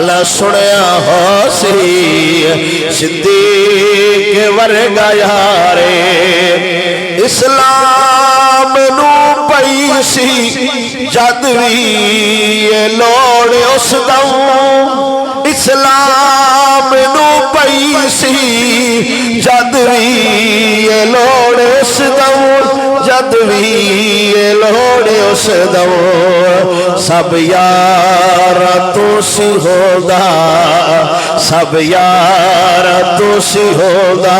ला सुनिया हो सी सिद्दीक वर्गा यारे इस्लाम नू पई सी जद भी लोड़ उस दम इस्लाम नू पई सी जद भी लोड़ उस दम जद भी लोड़ उस दम सब यार तू सी होदा सब यार तू सी होदा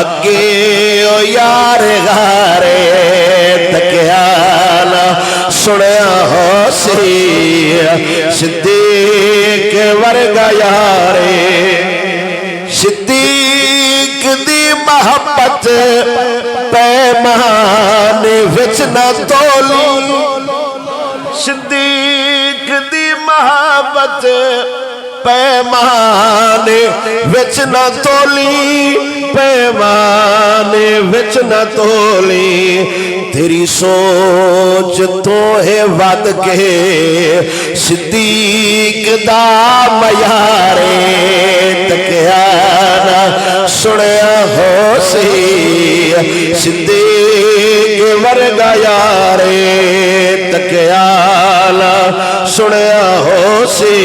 अगे ओ यार गारे तकिया ना सुनिया हो सी सिद्दीक वर्गा यारे सिद्दीक दी मोहब्बत पैमाने विच न तोली सिद्दीक दी मोहब्बत पैमाने विच न तोली पैमाने विच न तोली तेरी सोच तो है वध के सिद्दीक दा मयारे तकिया ना सुनिया हो सी सिद्दीक वर्गा यारे तकिया ना सुनिया हो सी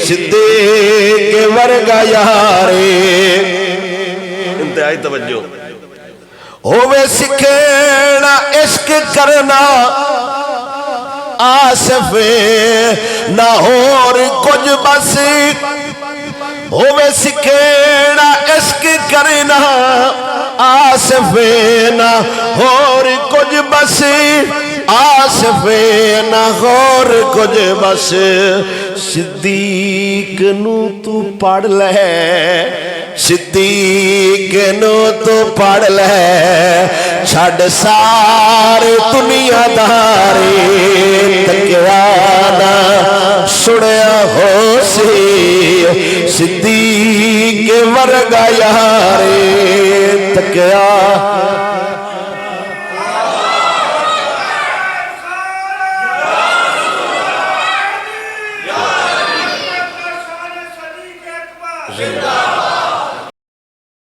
सिद्दीक वर्गा यारे इंतहाई तवज्जो होवे सिखेना इश्क करना आसफे ना होर कुछ बस होवे सिखेना इश्क करना आसफे ना होर कुछ बस आसफे ना होर कुछ बस सिद्दीक नू तू पढ़ ले सिद्दीक नू तू पढ़ ले छड़ सारे दुनियादारी तकिया ना सुनिया हो सी सिद्दीक वर्गा यारे तकिया